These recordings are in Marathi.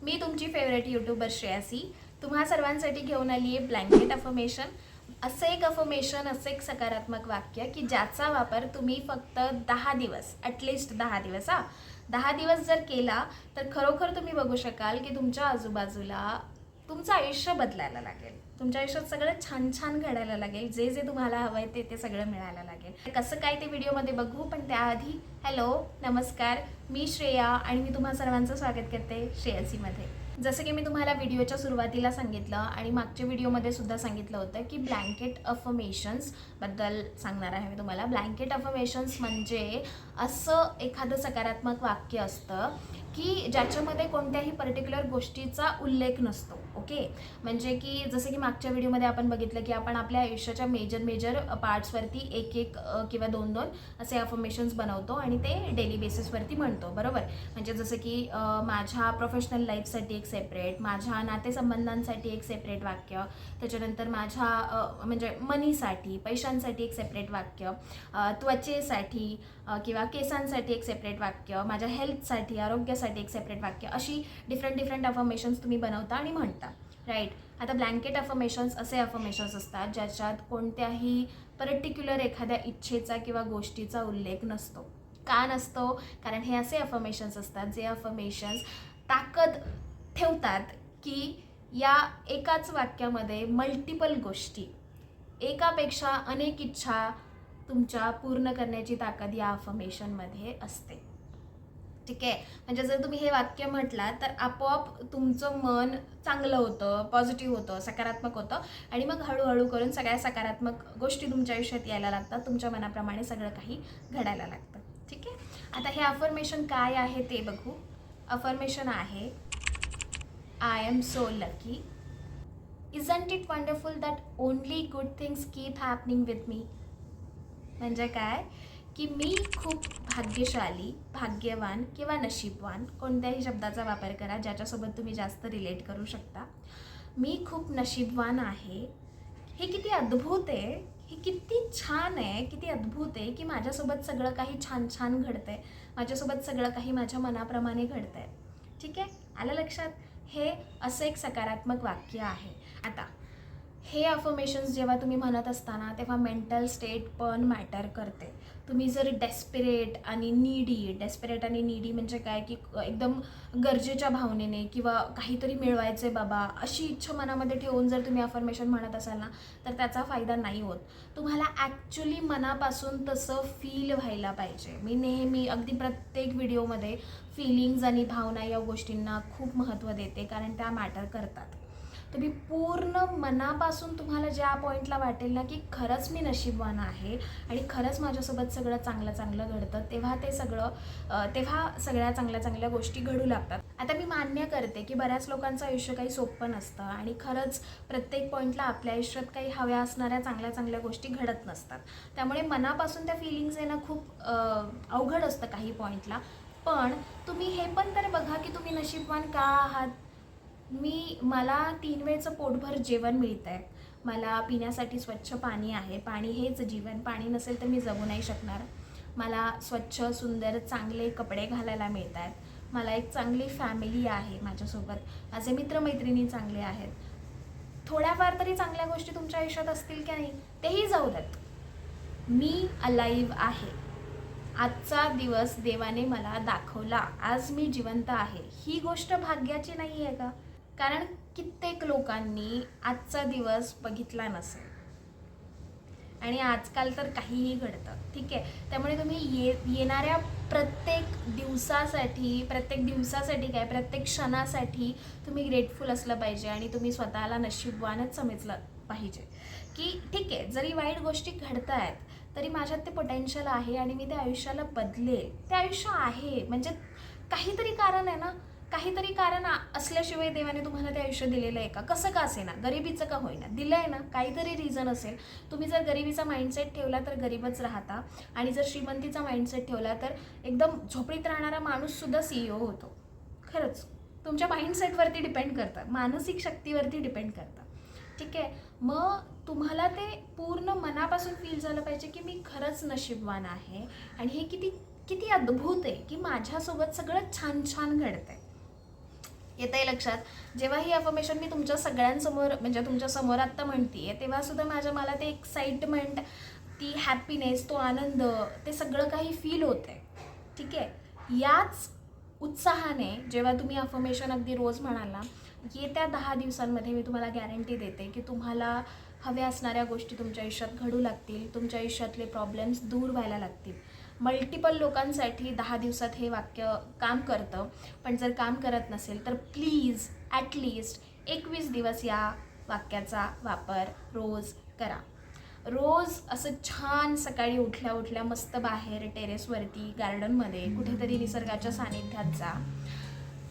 मी तुमची फेवरेट यूट्यूबर श्रेयासी तुम्हा सर्वांसाठी घेऊन आली आहे ब्लँकेट अफर्मेशन. असं एक अफर्मेशन, असं एक सकारात्मक वाक्य की ज्याचा वापर तुम्ही फक्त 10 दिवस, ॲटलिस्ट 10 दिवस 10 दिवस जर केला तर खरोखर तुम्ही बघू शकाल की तुमच्या आजूबाजूला तुमचं आयुष्य बदलायला लागेल. तुमच्या आयुष्यात सगळं छान छान घडायला लागेल. जे जे तुम्हाला हवं आहे ते सगळं मिळायला लागेल. कसं काय ते व्हिडिओमध्ये बघू, पण त्याआधी हॅलो, नमस्कार, मी श्रेया आणि मी तुम्हा सर्वांचं स्वागत करते श्रेयसीमध्ये. जसं की मी तुम्हाला व्हिडिओच्या सुरुवातीला सांगितलं आणि मागच्या व्हिडिओमध्ये सुद्धा सांगितलं होतं की ब्लँकेट अफर्मेशन्सबद्दल सांगणार आहे मी तुम्हाला. ब्लँकेट अफर्मेशन्स म्हणजे असं एखादं सकारात्मक वाक्य असतं की ज्याच्यामध्ये कोणत्याही पर्टिक्युलर गोष्टीचा उल्लेख नसतो. ओके, म्हणजे की जसं की मागच्या व्हिडिओमध्ये आपण बघितलं की आपण आपल्या आयुष्याच्या मेजर पार्ट्सवरती एक किंवा दोन असे अफर्मेशन्स बनवतो आणि ते डेली बेसिसवरती म्हणतो, बरोबर. म्हणजे जसं की माझ्या प्रोफेशनल लाईफसाठी एक सेपरेट, माझ्या नातेसंबंधांसाठी एक सेपरेट वाक्य, त्याच्यानंतर माझ्या म्हणजे मनीसाठी, पैशांसाठी एक सेपरेट वाक्य, त्वचेसाठी किंवा केसांसाठी एक सेपरेट वाक्य, माझ्या हेल्थसाठी, आरोग्यासाठी एक सेपरेट वाक्य, अशी डिफरंट अफर्मेशन्स तुम्ही बनवता आणि म्हणता, राईट. आता ब्लँकेट अफर्मेशन्स असे अफर्मेशन्स असतात ज्याच्यात कोणत्याही पर्टिक्युलर एखाद्या इच्छेचा किंवा गोष्टीचा उल्लेख नसतो. का नसतो? कारण हे असे अफर्मेशन्स असतात जे अफर्मेशन्स ताकद ठेवतात की या एकाच वाक्यामध्ये मल्टिपल गोष्टी, एकापेक्षा अनेक इच्छा तुमच्या पूर्ण करण्याची ताकद या अफर्मेशनमध्ये असते. ठीक आहे, म्हणजे जर तुम्ही हे वाक्य म्हटलं तर आपोआप तुमचं मन चांगलं होतं, पॉझिटिव्ह होतं, सकारात्मक होतं आणि मग हळूहळू करून सगळ्या सकारात्मक गोष्टी तुमच्या आयुष्यात यायला लागतात. तुमच्या मनाप्रमाणे सगळं काही घडायला लागतं. ठीक आहे, आता हे अफर्मेशन काय आहे ते बघू. अफर्मेशन आहे, I am so lucky. Isn't it wonderful that only good things keep happening with me. म्हणजे काय की मी खूप भाग्यशाली, भाग्यवान किंवा नशीबवान, कोणत्याही शब्दाचा वापर करा ज्याच्यासोबत तुम्ही जास्त रिलेट करू शकता. मी खूप नशीबवान आहे. हे किती अद्भुत आहे, हे किती छान आहे, किती अद्भुत आहे की माझ्यासोबत सगळं काही छान छान घडतं आहे, माझ्यासोबत सगळं काही माझ्या मनाप्रमाणे घडतं आहे. ठीक आहे, आलं लक्षात? हे असं एक सकारात्मक वाक्य आहे. आता हे अफर्मेशन्स जेव्हा तुम्ही म्हणत असताना तेव्हा मेंटल स्टेट पण मॅटर करते. तुम्ही जर डेस्परेट आणि नीडी म्हणजे काय की एकदम गरजेच्या भावनेने किंवा काहीतरी मिळवायचे बाबा अशी इच्छा मनामध्ये ठेवून जर तुम्ही अफर्मेशन म्हणत असाल ना तर त्याचा फायदा नाही होत. तुम्हाला ॲक्च्युली मनापासून तसं फील व्हायला पाहिजे. मी नेहमी अगदी प्रत्येक व्हिडिओमध्ये फीलिंग्ज आणि भावना या गोष्टींना खूप महत्त्व देते, कारण त्या मॅटर करतात. तुम्ही पूर्ण मनापासून तुम्हाला ज्या पॉईंटला वाटेल ना की खरंच मी नशीबवान आहे आणि खरंच माझ्यासोबत सगळं चांगलं घडतं, तेव्हा सगळ्या चांगल्या गोष्टी घडू लागतात. आता मी मान्य करते की बऱ्याच लोकांचं आयुष्य काही सोपं नसतं आणि खरंच प्रत्येक पॉईंटला आपल्या आयुष्यात काही हव्या असणाऱ्या चांगल्या गोष्टी घडत नसतात. त्यामुळे मनापासून त्या फिलिंग्स येणं खूप अवघड असतं काही पॉईंटला. पण तुम्ही हे पण तर बघा की तुम्ही नशीबवान का आहात. मला 3 वेळचं पोटभर जेवण मिळतं आहे, मला पिण्यासाठी स्वच्छ पाणी आहे, पाणी हेच जीवन, पाणी नसेल तर मी जगू नाही शकणार. मला स्वच्छ सुंदर चांगले कपडे घालायला मिळत आहेत, मला एक चांगली फॅमिली आहे माझ्यासोबत, माझे मित्रमैत्रिणी चांगले आहेत. थोड्याफार तरी चांगल्या गोष्टी तुमच्या आयुष्यात असतील की नाही तेही जाऊ देत. मी अलाइव्ह आहे. आजचा दिवस देवाने मला दाखवला, आज मी जिवंत आहे. ही गोष्ट भाग्याची नाही आहे का? कारण कित्येक लोकांनी आजचा दिवस बघितला नसेल आणि आजकाल तर काहीही घडतं. ठीक आहे, त्यामुळे तुम्ही येणाऱ्या प्रत्येक दिवसासाठी प्रत्येक क्षणासाठी तुम्ही ग्रेटफुल असलं पाहिजे आणि तुम्ही स्वतःला नशीबवानच समजलं पाहिजे की ठीक आहे, जरी वाईट गोष्टी घडत आहेत तरी माझ्यात ते पोटेन्शियल आहे आणि मी त्या आयुष्याला बदलेल. ते आयुष्य आहे म्हणजे काहीतरी कारण आहे ना, काहीतरी कारण असल्याशिवाय देवाने तुम्हाला ते आयुष्य दिलेलं आहे का? कसं का असेना, गरिबीचं का होईना, दिलं आहे ना, काहीतरी रिझन असेल. तुम्ही जर गरिबीचा माइंडसेट ठेवला तर गरीबच राहता आणि जर श्रीमंतीचा माइंडसेट ठेवला तर एकदम झोपडीत राहणारा माणूससुद्धा CEO होतो. खरंच तुमच्या माइंडसेटवरती डिपेंड करतं, मानसिक शक्तीवरती डिपेंड करतं. ठीक आहे, मग तुम्हाला ते पूर्ण मनापासून फील झालं पाहिजे की मी खरंच नशीबवान आहे आणि हे किती अद्भुत आहे की माझ्यासोबत सगळं छान घडतंय. येतंय लक्षात? जेव्हा ही अफर्मेशन मी तुमच्या सगळ्यांसमोर म्हणजे तुमच्या समोर आत्ता म्हणते तेव्हा सुद्धा मला ते एक्साइटमेंट, ती हॅपीनेस, तो आनंद, ते सगळं काही फील होत आहे. ठीक आहे, याच उत्साहाने जेव्हा तुम्ही अफर्मेशन अगदी रोज म्हणाल ना, येत्या 10 दिवसांमध्ये मी तुम्हाला गॅरंटी देते की तुम्हाला हव्या असणाऱ्या गोष्टी तुमच्या आयुष्यात घडू लागतील, तुमच्या आयुष्यातले प्रॉब्लेम्स दूर व्हायला लागतील. मल्टिपल लोकांसाठी 10 दिवसात हे वाक्य काम करतं, पण जर काम करत नसेल तर प्लीज ॲटलिस्ट 21 दिवस या वाक्याचा वापर रोज करा. रोज असं छान सकाळी उठल्या उठल्या मस्त बाहेर टेरेसवरती, गार्डनमध्ये, कुठेतरी निसर्गाच्या सानिध्यात जा.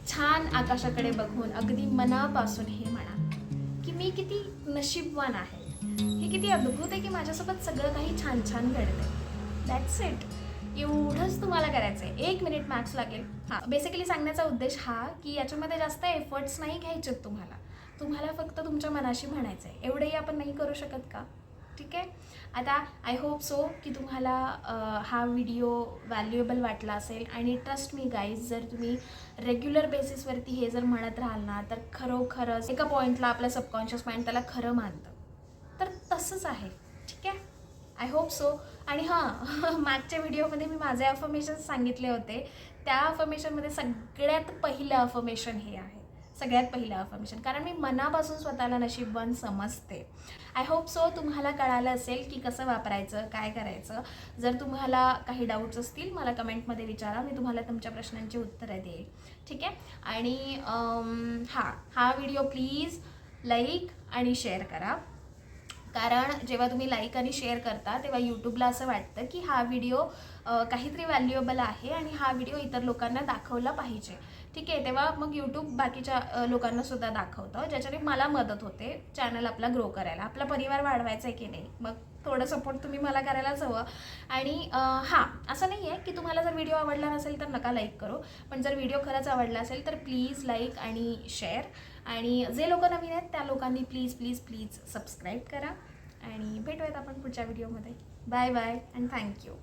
छान आकाशाकडे बघून अगदी मनापासून हे म्हणा की मी किती नशीबवान आहे, हे किती अद्भुत आहे की माझ्यासोबत सगळं काही छान छान घडतंय. That's it. एवढंच तुम्हाला करायचं आहे. 1 मिनिट मॅक्स लागेल. हां, बेसिकली सांगण्याचा उद्देश हा की याच्यामध्ये जास्त एफर्ट्स नाही घ्यायचे आहेत तुम्हाला फक्त तुमच्या मनाशी म्हणायचं आहे. एवढंही आपण नाही करू शकत का? ठीक आहे. आता आय होप सो की तुम्हाला हा व्हिडिओ व्हॅल्युएबल वाटला असेल, आणि ट्रस्ट मी गाईज, जर तुम्ही रेग्युलर बेसिसवरती हे जर म्हणत राहाल ना तर खरोखरच एका पॉईंटला आपलं सबकॉन्शियस माइंड त्याला खरं मानतं. तर तसंच आहे. ठीक आहे, आय होप सो. आणि हां, मागच्या व्हिडिओमध्ये मी माझे अफर्मेशन सांगितले होते. त्या अफर्मेशनमध्ये सगळ्यात पहिलं अफर्मेशन हे आहे, सगळ्यात पहिलं अफर्मेशन, कारण मी मनापासून स्वतःला नशीबवान समजते. आय होप सो तुम्हाला कळालं असेल की कसं वापरायचं, काय करायचं. जर तुम्हाला काही डाऊट्स असतील मला कमेंटमध्ये विचारा, मी तुम्हाला तुमच्या प्रश्नांची उत्तरं देईल. ठीक आहे. आणि हा व्हिडिओ प्लीज लाईक आणि शेअर करा, कारण जेव्हा तुम्ही लाईक आणि शेअर करता तेव्हा यूट्यूबला असं वाटतं की हा व्हिडिओ काहीतरी व्हॅल्युएबल आहे आणि हा व्हिडिओ इतर लोकांना दाखवला पाहिजे. ठीक आहे, तेव्हा मग यूट्यूब बाकीच्या लोकांनासुद्धा दाखवतं, ज्याच्याने मला मदत होते चॅनल आपला ग्रो करायला, आपला परिवार वाढवायचा आहे की नाही. मग थोडं सपोर्ट तुम्ही मला करायलाच हवं. आणि असं नाही आहे की तुम्हाला जर व्हिडिओ आवडला नसेल तर नका लाईक करू, पण जर व्हिडिओ खरंच आवडला असेल तर प्लीज लाईक आणि शेअर. आणि जे लोक नवीन आहेत त्या लोकांनी प्लीज प्लीज प्लीज सबस्क्राईब करा. आणि भेटूयात आपण पुढच्या व्हिडिओमध्ये. Bye bye and thank you.